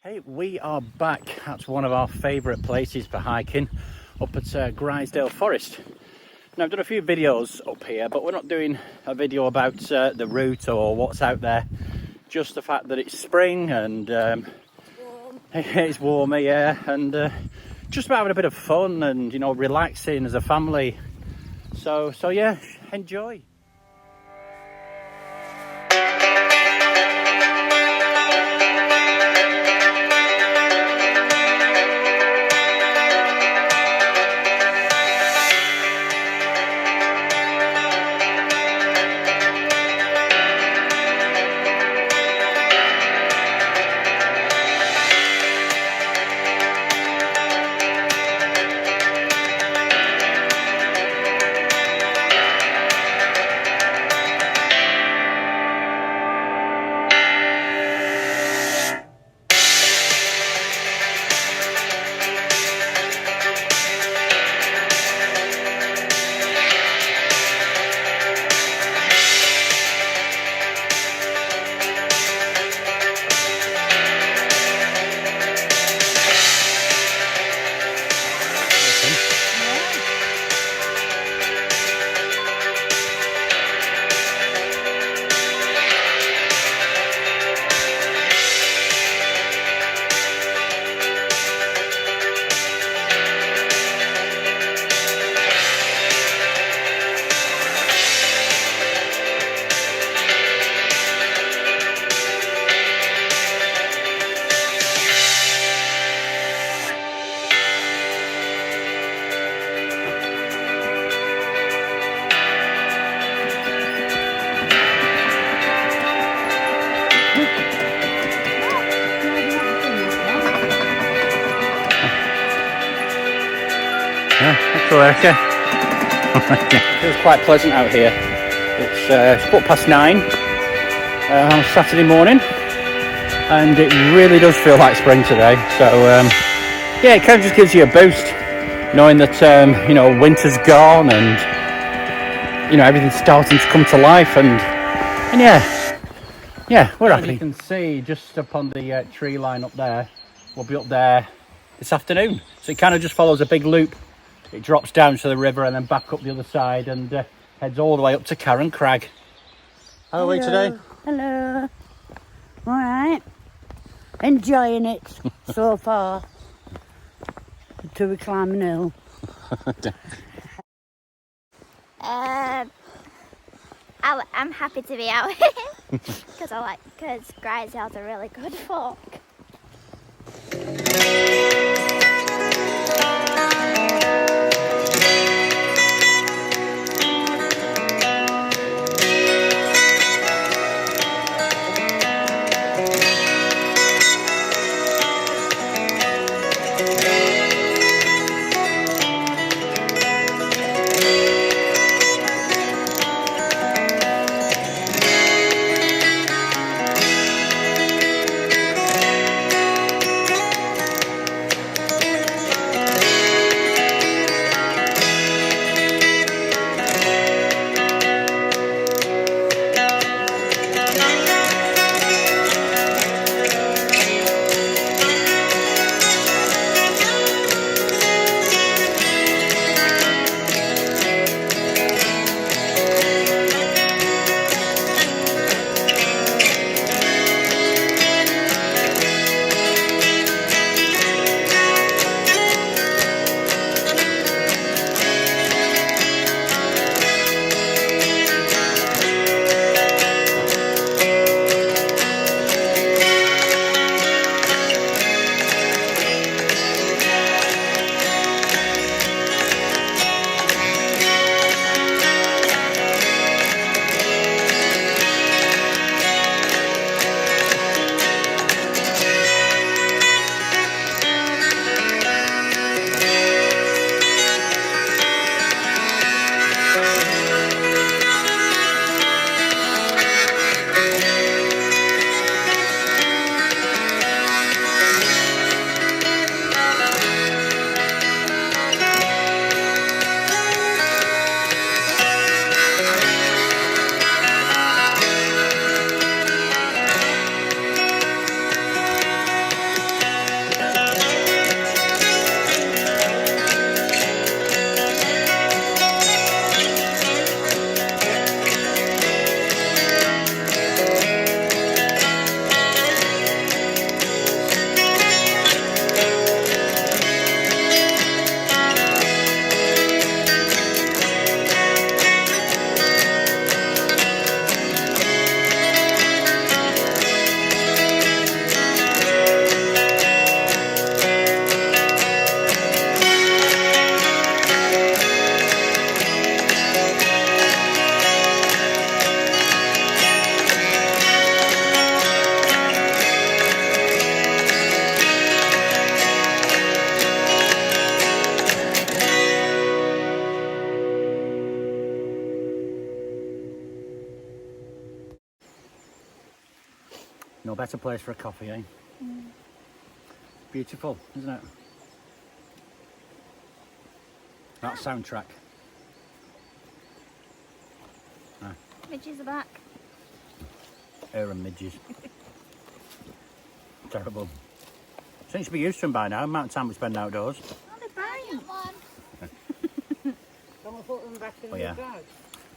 Hey, we are back at one of our favourite places for hiking, up at Grizedale Forest. Now, I've done a few videos up here, but we're not doing a video about the route or what's out there. Just the fact that it's spring and it's warmer, yeah, and just about having a bit of fun and, you know, relaxing as a family. So yeah, enjoy. Yeah, that's all okay. Feels quite pleasant out here. It's 9:15 on a Saturday morning, and it really does feel like spring today. So yeah, it kind of just gives you a boost, knowing that you know, winter's gone and, you know, everything's starting to come to life, and yeah, we're happy. As you can see, just up on the tree line up there, we'll be up there this afternoon. So it kind of just follows a big loop. It drops down to the river and then back up the other side and heads all the way up to Carron crag. How are we today? Hello. All right. Enjoying it so far. Until we climb an hill. I'm happy to be out here because Grizedale's a really good walk. No better place for a coffee, eh? Beautiful, isn't it? That soundtrack. Midges are back. Air and midges. Terrible. Seems to be used to them by now, the amount of time we spend outdoors. Oh, they're fine. Can we put them back in Oh, the yeah. bag?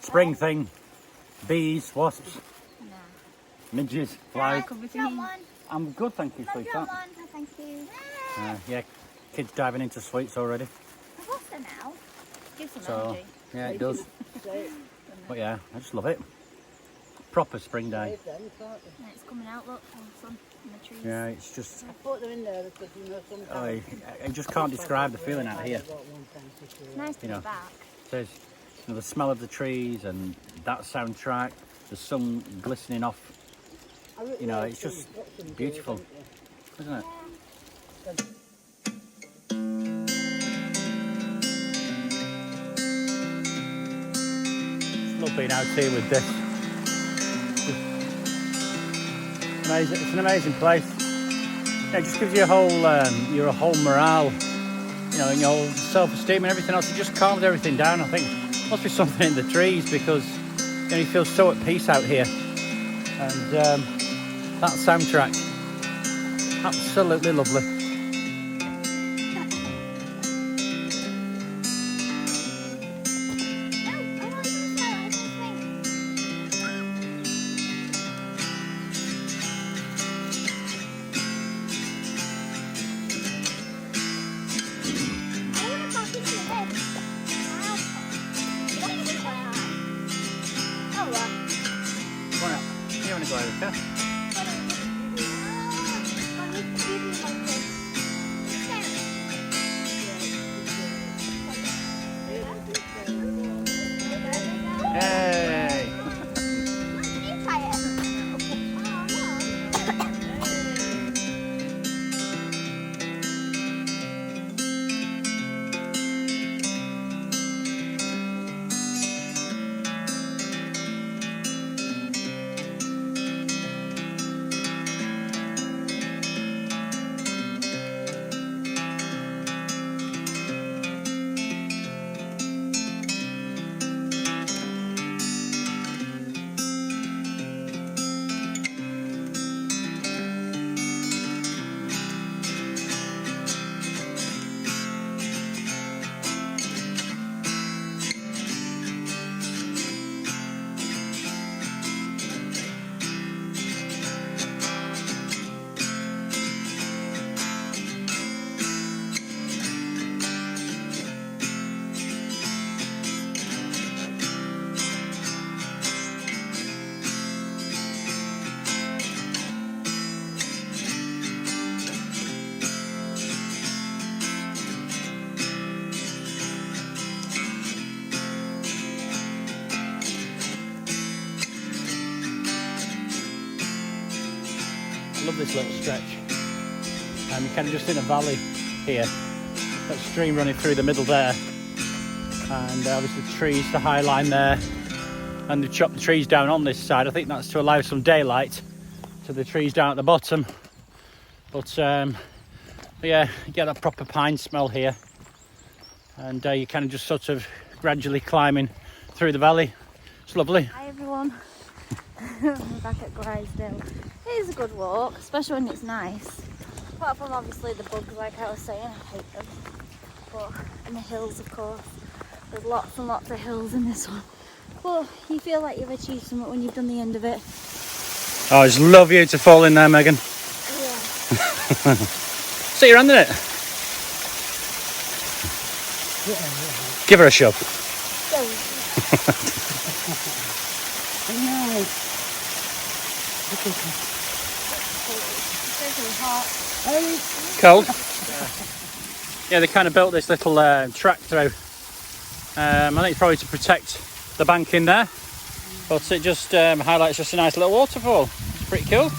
Spring thing. Bees, wasps, Nah. midges, flies. Don't want. I'm good, thank you, No, don't sweetheart. want. No, thank you. Yeah, kids diving into sweets already. I've lost her now. Give some So, energy. yeah, it does. But yeah, I just love it. Proper spring day. Save them, can't you? And it's coming out, look, from the sun in the trees. Yeah, it's just, I put them in there because you know sometimes. I just can't describe the feeling out here. It's nice to You know. be back. There's, the smell of the trees and that soundtrack, the sun glistening off, you know, it's just beautiful, isn't it? Love being out here with this. Amazing. It's an amazing place. Yeah, it just gives you a whole your whole morale, you know, and your self-esteem and everything else. It just calms everything down. I think must be something in the trees because you know you feel so at peace out here. And that soundtrack, absolutely lovely. Come on out. You want to go over, Hey! Love this little stretch. You're kind of just in a valley here. That stream running through the middle there, and obviously the trees, the high line there, and they've chopped the trees down on this side. I think that's to allow some daylight to the trees down at the bottom. But yeah, you get that proper pine smell here, and you kind of just sort of gradually climbing through the valley. It's lovely. Hi everyone. We're back at Grizedale. It is a good walk, especially when it's nice. Apart from obviously the bugs, like I was saying, I hate them. But, and the hills, of course. There's lots and lots of hills in this one. But you feel like you've achieved something when you've done the end of it. Oh, I just love you to fall in there, Megan. Yeah. Sit your hand in it. Give her a shove. Cold. Yeah, they kind of built this little track through. I think it's probably to protect the bank in there, but it just highlights just a nice little waterfall. It's pretty cool.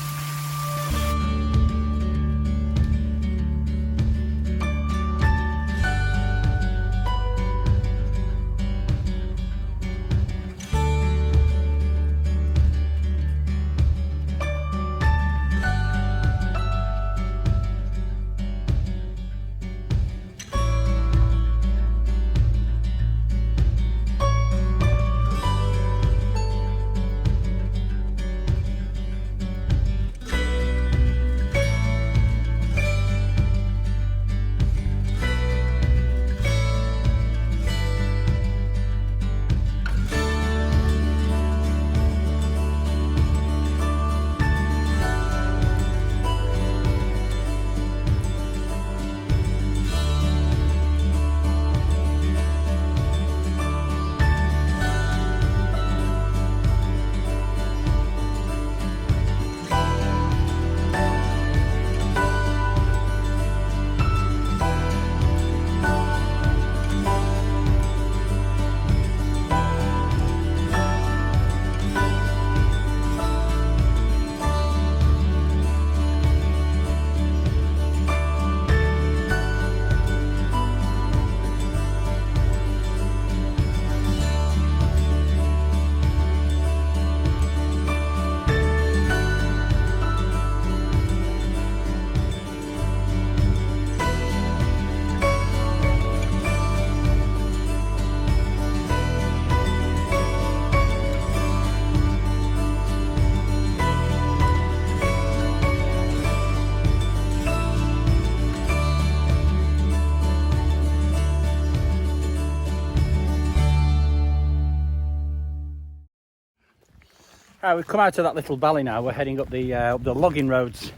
We've come out of that little valley now. We're heading up the logging roads.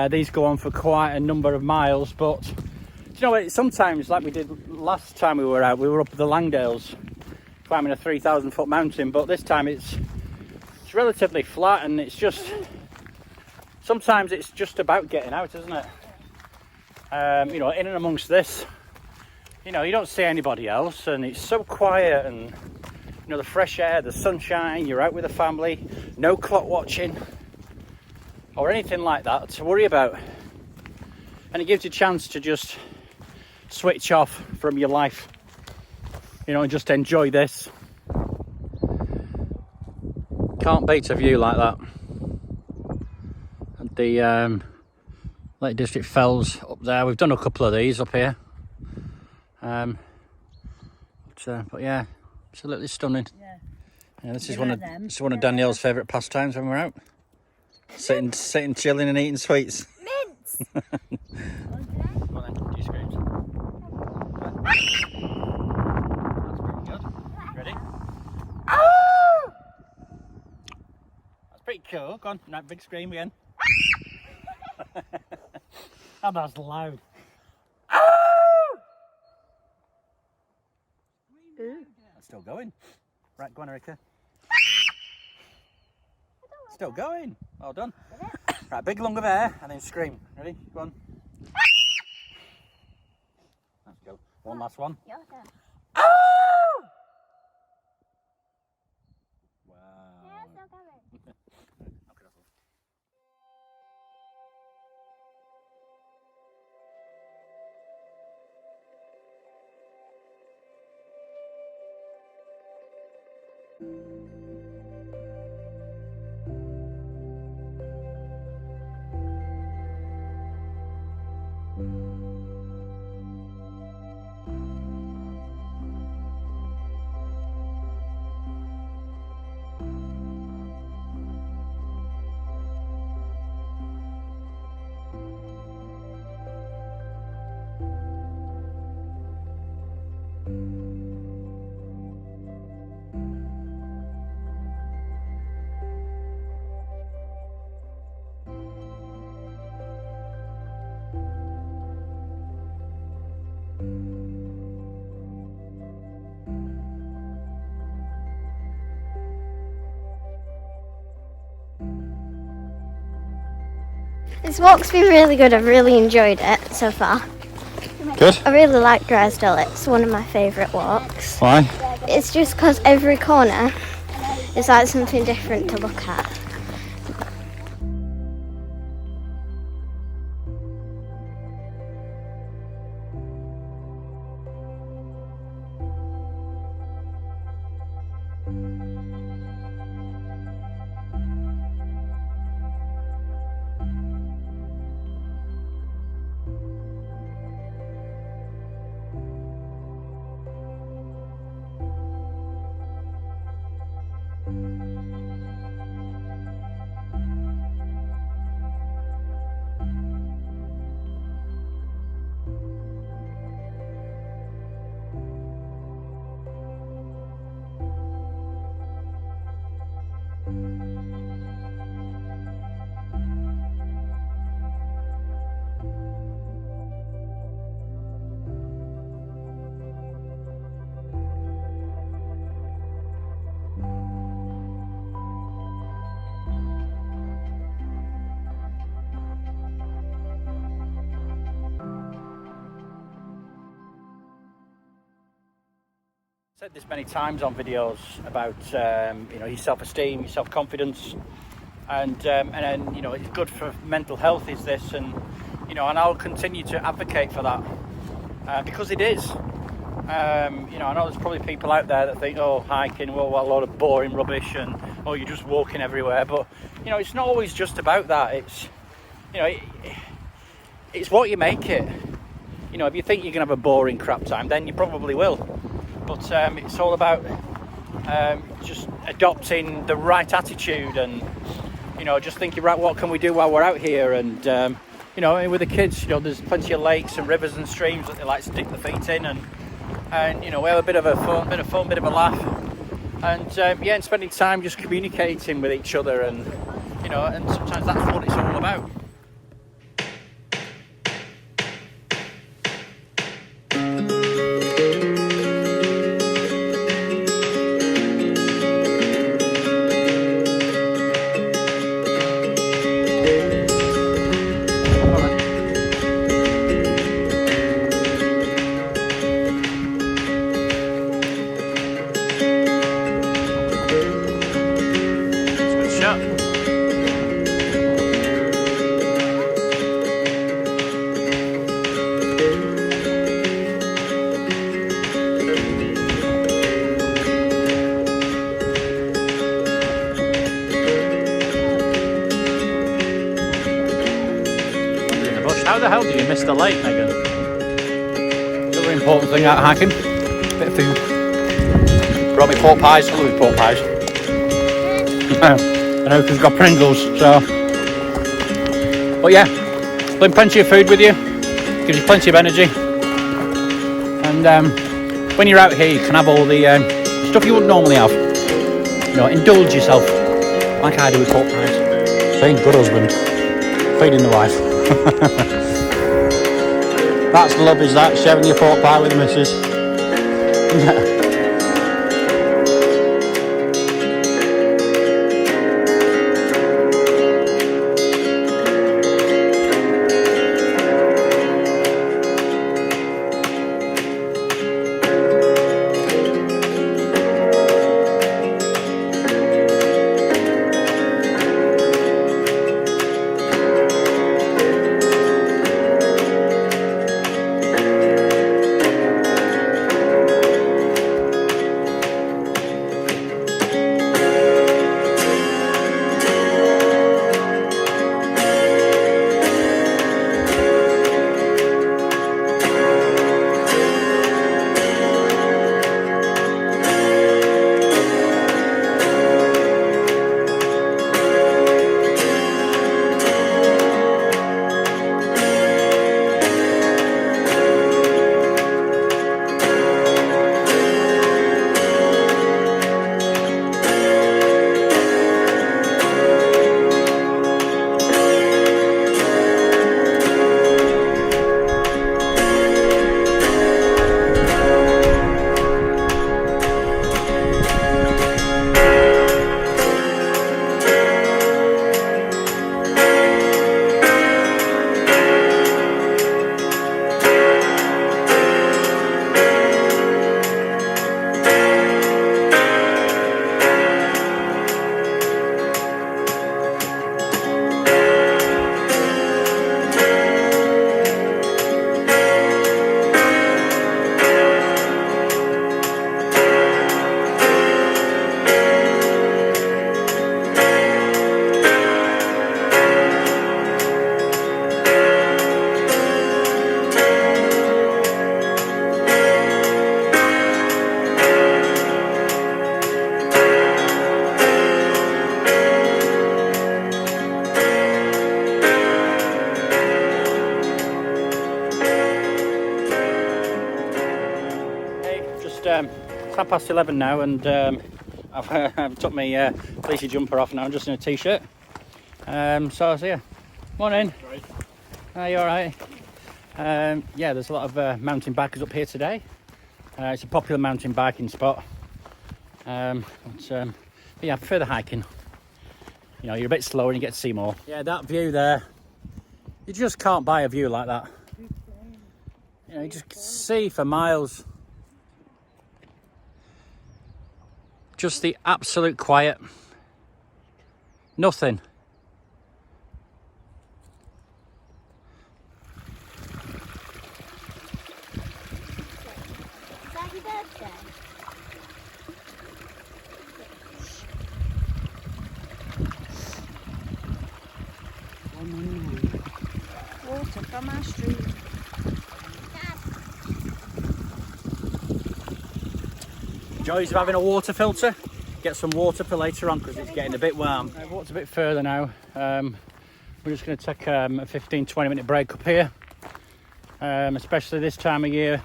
These go on for quite a number of miles, but you know what, sometimes, like we did last time we were out, we were up the Langdales climbing a 3,000 foot mountain, but this time it's relatively flat, and it's just, sometimes it's just about getting out, isn't it? You know, in and amongst this, you know, you don't see anybody else, and it's so quiet, and you know, the fresh air, the sunshine, you're out with the family, no clock watching or anything like that to worry about, and it gives you a chance to just switch off from your life, you know, and just enjoy this. Can't beat a view like that. And the Lake District Fells up there, we've done a couple of these up here, but yeah, absolutely stunning. Yeah, this is one of Danielle's favourite pastimes when we're out. Sitting, chilling and eating sweets. Mints! Go on then, do your screams. That's pretty good. Ready? Oh! That's pretty cool. Go on, that big scream again. Oh, that's loud. Oh! That's still going. Right, go on, Erica. Still going. Well done. Right, big lung of air and then scream. Ready? Go on. Let's go. One last one. Your turn. Oh! Wow. Yeah, it's still going. Knock it off. This walk's been really good. I've really enjoyed it so far. Good. I really like Grizedale. It's one of my favourite walks. Why? It's just because every corner is like something different to look at. Said this many times on videos about you know, your self-esteem, your self-confidence, and then, you know, it's good for mental health is this, and you know, and I'll continue to advocate for that because it is. You know, I know there's probably people out there that think, oh, hiking, well, what a lot of boring rubbish, and oh, you're just walking everywhere. But you know, it's not always just about that. It's, you know, it's what you make it. You know, if you think you're gonna have a boring crap time, then you probably will. But it's all about just adopting the right attitude, and you know, just thinking, right, what can we do while we're out here? And you know, with the kids, you know, there's plenty of lakes and rivers and streams that they like to stick their feet in, and you know, we have a bit of a laugh, and yeah, and spending time just communicating with each other, and you know, and sometimes that's what it's all about. How the hell do you miss the lake, Megan? The other important thing out hiking, bit of food. Brought me pork pies. I love pork pies. I know because we've got Pringles, so. But yeah, bring plenty of food with you. Gives you plenty of energy. And when you're out here, you can have all the stuff you wouldn't normally have. You know, indulge yourself, like I do with pork pies. Being good husband, feeding the wife. That's love, is that, sharing your pork pie with the missus. It's 11:30 now, and I've took my fleecy jumper off now. I'm just in a t-shirt. So yeah, morning. Right. Are you all right? Yeah, there's a lot of mountain bikers up here today. It's a popular mountain biking spot. But yeah, I prefer the hiking. You know, you're a bit slower and you get to see more. Yeah, that view there, you just can't buy a view like that. You know, you just see for miles. Just the absolute quiet. Nothing. Is that your birthday? Water from our street. Joys of having a water filter. Get some water for later on because it's getting a bit warm. I've walked a bit further now. We're just going to take a 15-20 minute break up here. Especially this time of year.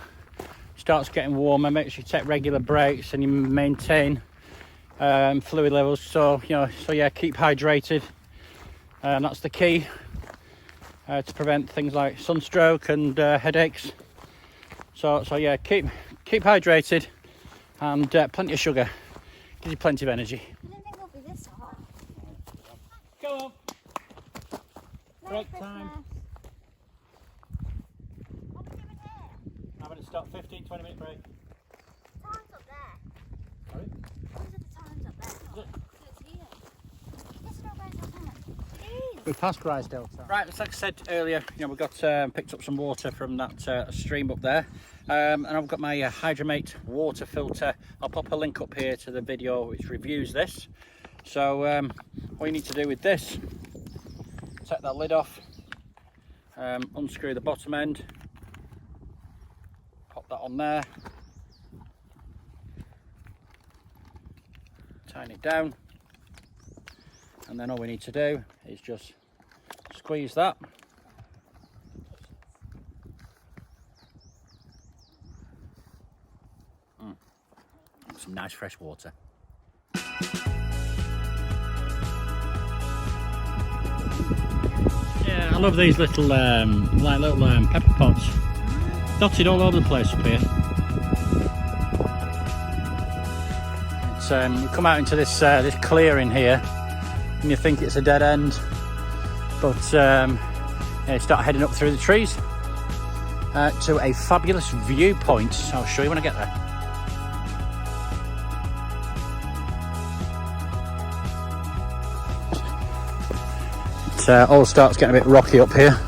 Starts getting warmer. Make sure you take regular breaks and you maintain fluid levels. So yeah, keep hydrated. That's the key to prevent things like sunstroke and headaches. So yeah, keep hydrated, and plenty of sugar. Gives you plenty of energy. I didn't think it'll be this hot. Go on. Break time. What are we doing here? I'm going to stop. 15-20 minute break. Time's up there. Sorry? Those are the times up there. Is it? It's here. Yes, no, guys, up there. Jeez. We passed Grizedale. Right, like I said earlier, we've got picked up some water from that stream up there, and I've got my Hydramate water filter. I'll pop a link up here to the video which reviews this. So all you need to do with this, take that lid off, unscrew the bottom end, pop that on there, tighten it down, and then all we need to do is just squeeze that. Some nice fresh water. Yeah, I love these little pepper pots, dotted all over the place up here. It's, you come out into this this clearing here, and you think it's a dead end, but yeah, you start heading up through the trees to a fabulous viewpoint. I'll show you when I get there. It all starts getting a bit rocky up here,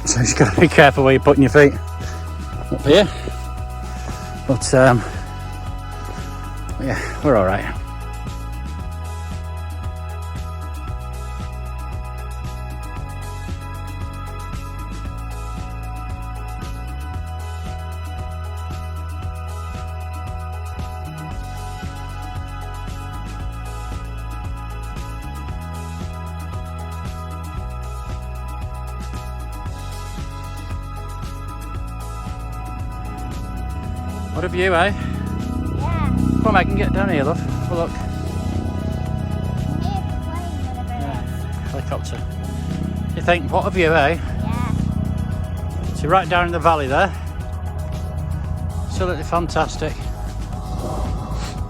so you just got to be careful where you're putting your feet up here. But yeah, we're all right. What a view, eh? Yeah. Come on, mate, can get down here, love. Have a look. Helicopter. You think, what a view, eh? Yeah. So right down in the valley there. Absolutely fantastic.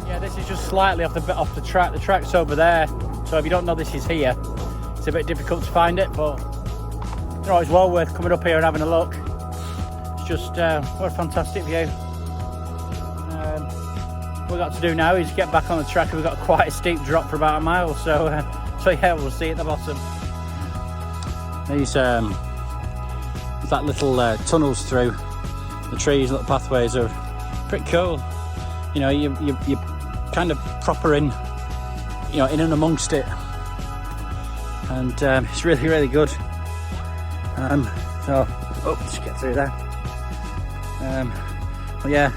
Yeah, this is just slightly off the track. The track's over there. So if you don't know this is here, it's a bit difficult to find it, but it's well worth coming up here and having a look. It's just what a fantastic view. What we've got to do now is get back on the track, and we've got quite a steep drop for about a mile, so yeah, we'll see at the bottom. These like little tunnels through the trees, little pathways are pretty cool. You're kind of proper in in and amongst it, and it's really, really good. So just get through there. Well, yeah,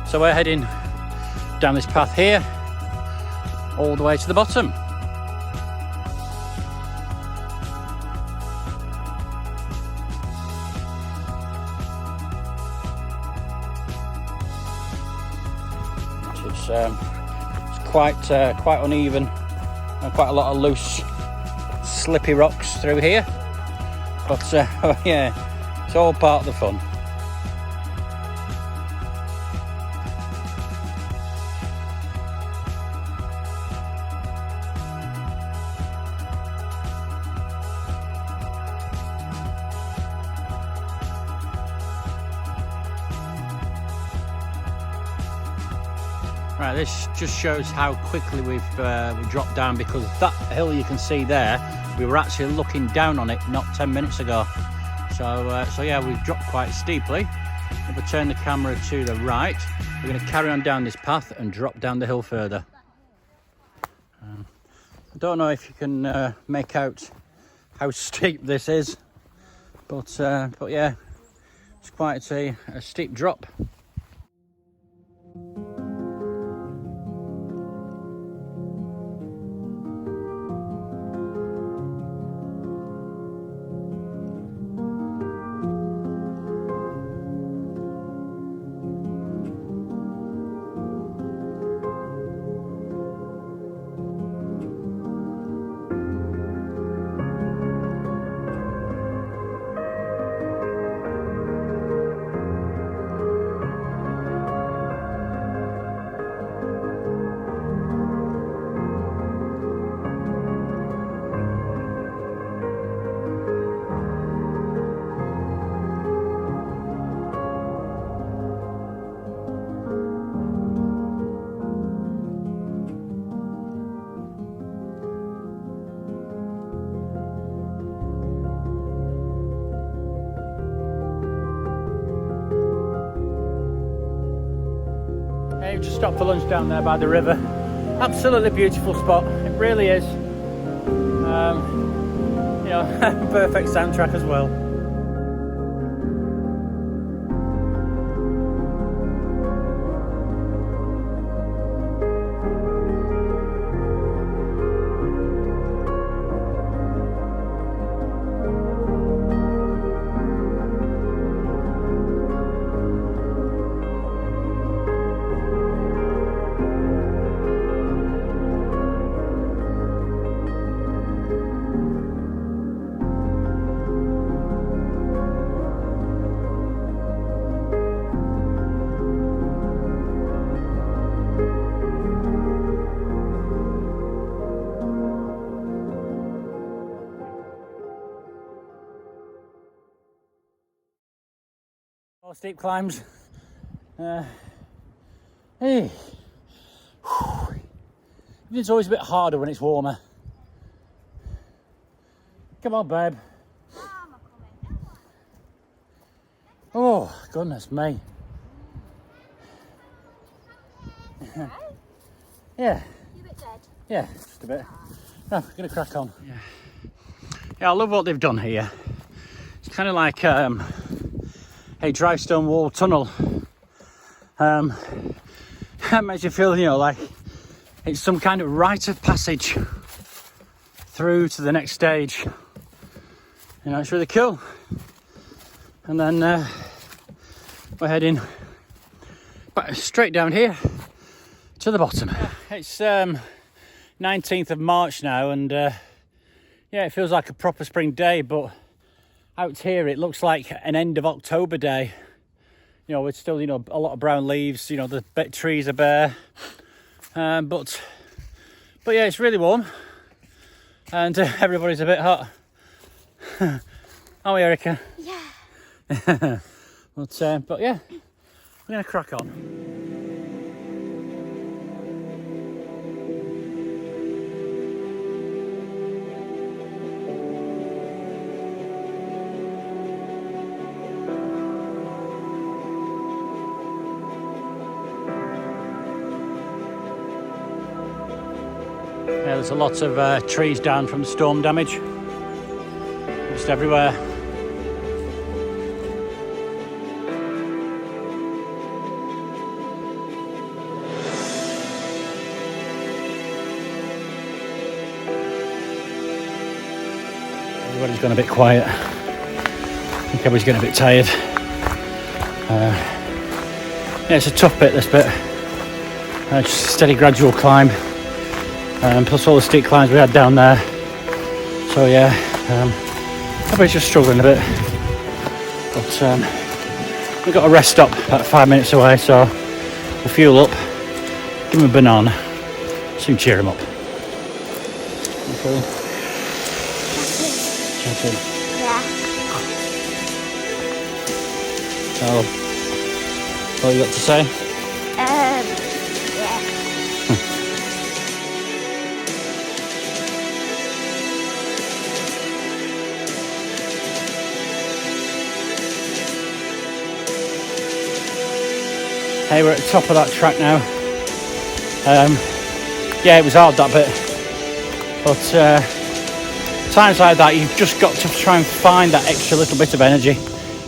so we're heading down this path here all the way to the bottom. It's quite uneven, and quite a lot of loose slippy rocks through here, but yeah, it's all part of the fun. Right, this just shows how quickly we dropped down, because that hill you can see there, we were actually looking down on it not 10 minutes ago. So yeah, we've dropped quite steeply. If we turn the camera to the right, we're going to carry on down this path and drop down the hill further. I don't know if you can make out how steep this is, but yeah, it's quite a steep drop. we just stopped for lunch down there by the river. Absolutely beautiful spot, it really is. You know, perfect soundtrack as well. More steep climbs. Hey. It's always a bit harder when it's warmer. Come on, babe. Oh, goodness me. Yeah. You a bit dead? Yeah, just a bit. No, we're gonna crack on. Yeah, I love what they've done here. It's kind of like a dry stone wall tunnel. That makes you feel, you know, like it's some kind of rite of passage through to the next stage. You know, it's really cool. And then we're heading back straight down here to the bottom. It's 19th of March now, and yeah, it feels like a proper spring day, but out here it looks like an end of October day. You know, it's still, you know, a lot of brown leaves, you know, the trees are bare. But yeah, it's really warm. And everybody's a bit hot. Aren't we, Erica? Yeah. But yeah, we're going to crack on. Yeah, there's a lot of trees down from storm damage, just everywhere. Everybody's gone a bit quiet. I think everybody's getting a bit tired. Yeah, it's a tough bit, this bit. Just a steady gradual climb. Plus all the steep climbs we had down there. So yeah, everybody's just struggling a bit. But we've got a rest stop about 5 minutes away, so we'll fuel up, give them a banana, soon cheer them up. Okay. Check in. Yeah. So, what you got to say? Yeah. Hey, we're at the top of that track now. Yeah, it was hard, that bit. But times like that, you've just got to try and find that extra little bit of energy.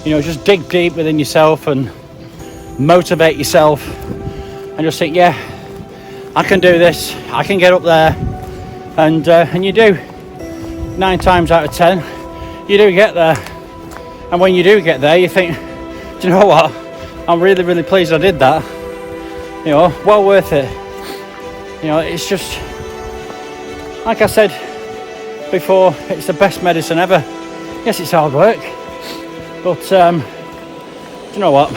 You know, just dig deep within yourself and motivate yourself. And just think, yeah, I can do this. I can get up there. And you do. 9 times out of 10, you do get there. And when you do get there, you think, do you know what? I'm really, really pleased I did that. You know, well worth it. You know, it's just, like I said before, it's the best medicine ever. Yes, it's hard work, but do you know what?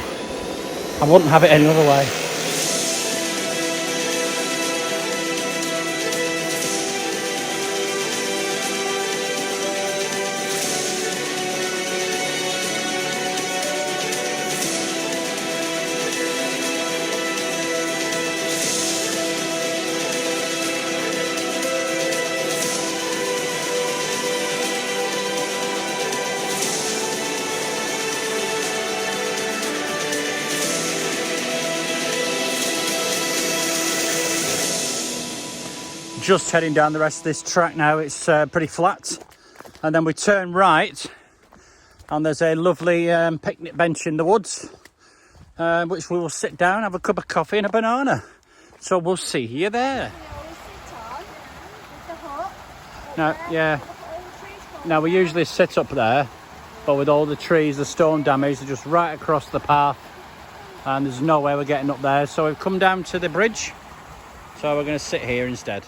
I wouldn't have it any other way. just heading down the rest of this track now. It's pretty flat, and then we turn right and there's a lovely picnic bench in the woods, which we will sit down, have a cup of coffee and a banana. So we'll see you there. Now we usually sit up there, but with all the trees, the storm damage, they're just right across the path and there's no way we're getting up there. So we've come down to the bridge, so we're going to sit here instead.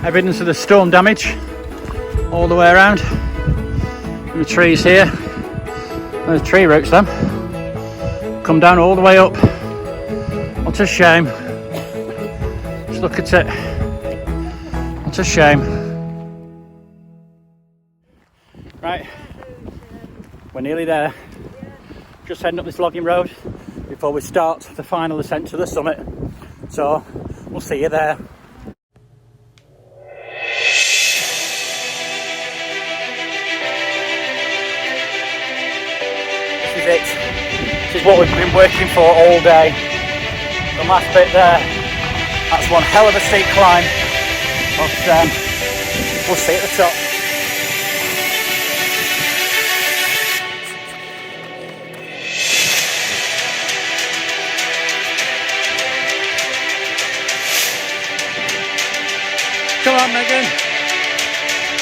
Evidence of the storm damage all the way around. And the trees here, and the tree roots then come down all the way up. What a shame. Just look at it. What a shame. Right, we're nearly there. Just heading up this logging road before we start the final ascent to the summit. So we'll see you there. This is what we've been working for all day. The last bit there, that's one hell of a steep climb, but we'll see at the top. Come on, Megan,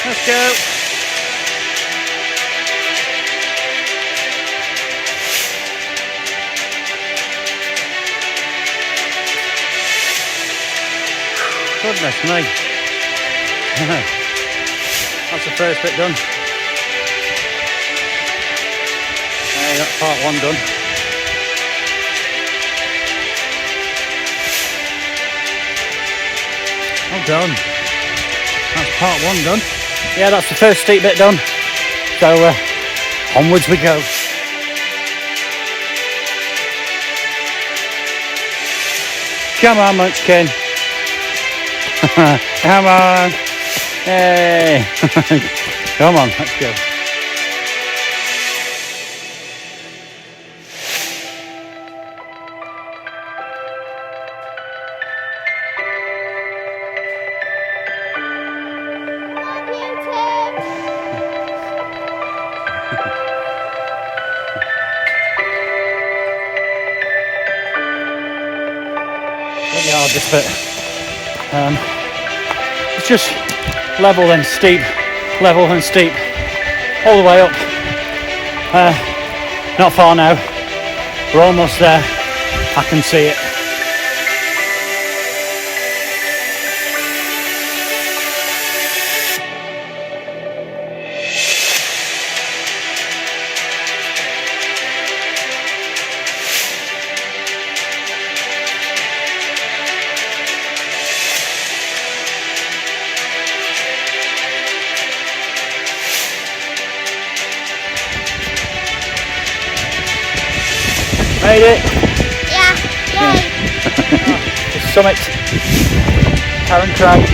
let's go. Goodness me. That's the first bit done. There, that's part one done. Well done. That's part one done. Yeah, that's the first steep bit done. So onwards we go. Come on, Munchkin. Come on. Hey. Come on, let's go. Really hard this bit. It's just level and steep, level and steep, all the way up. Not far now, we're almost there, I can see it. Made it? Yeah, yay! The summit, Carron crag,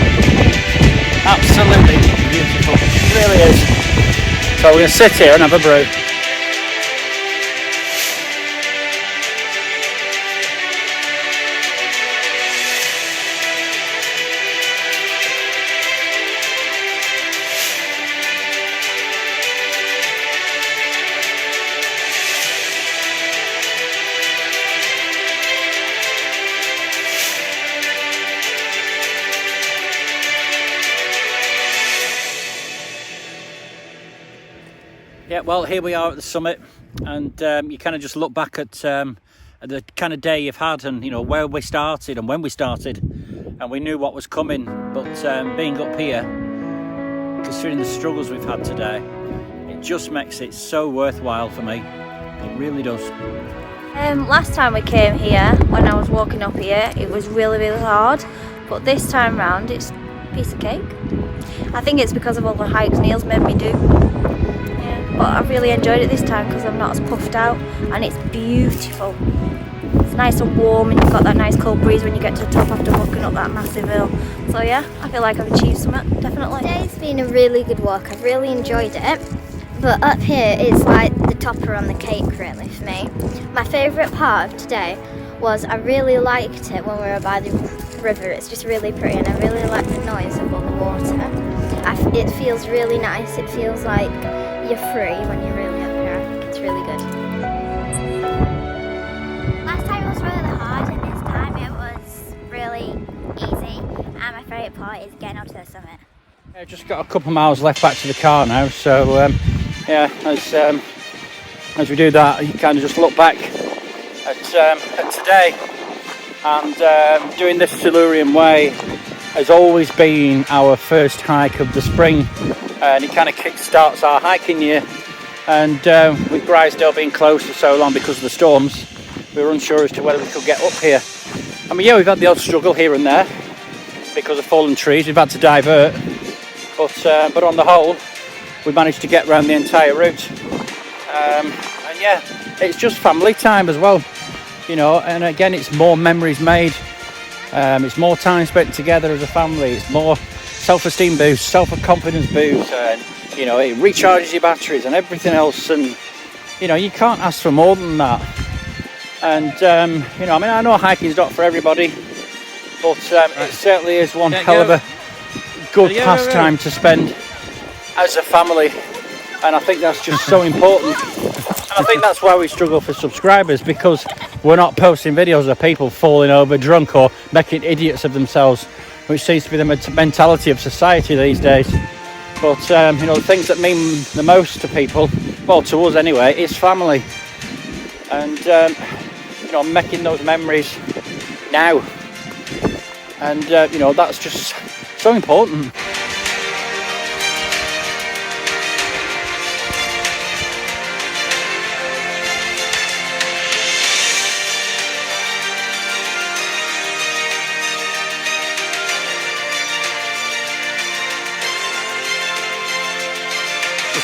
absolutely beautiful, it really is. So we're going to sit here and have a brew. well, here we are at the summit, and you kind of just look back at the kind of day you've had, and you know where we started and when we started, and we knew what was coming. But being up here, considering the struggles we've had today, it just makes it so worthwhile for me. It really does. Last time we came here, when I was walking up here, it was really hard, but this time round it's a piece of cake. I think it's because of all the hikes Neil's made me do. Yeah, but I really enjoyed it this time because I'm not as puffed out, and it's beautiful. It's nice and warm, and you've got that nice cold breeze when you get to the top after walking up that massive hill. So yeah, I feel like I've achieved something, definitely. Today's been a really good walk. I've really enjoyed it. But up here, it's like the topper on the cake, really, for me. My favourite part of today was I really liked it when we were by the river. It's just really pretty, and I really like the noise of all the water. It feels really nice. It feels like you're free when you're really up here. I think it's really good. Last time it was really hard, and this time it was really easy. And my favourite part is getting up to the summit. Yeah, just got a couple of miles left back to the car now, so yeah, as we do that, you kind of just look back at today, and doing this Silurian way has always been our first hike of the spring, and it kind of kick-starts our hiking year. And with Grizedale being closed for so long because of the storms, we were unsure as to whether we could get up here. I mean, yeah, we've had the odd struggle here and there because of fallen trees. We've had to divert, but on the whole, we managed to get around the entire route. And yeah, it's just family time as well, you know, and again, it's more memories made. It's more time spent together as a family. It's more self-esteem boost, self-confidence boost, and you know, it recharges your batteries and everything else, and you know, you can't ask for more than that. And you know, I mean, I know hiking's not for everybody, but it certainly is one hell of a good pastime to spend as a family, and I think that's just so important. And I think that's why we struggle for subscribers, because we're not posting videos of people falling over drunk or making idiots of themselves, which seems to be the mentality of society these days. But you know, the things that mean the most to people, well, to us anyway, is family, and you know, making those memories now, and you know, that's just so important.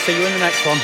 See you in the next one.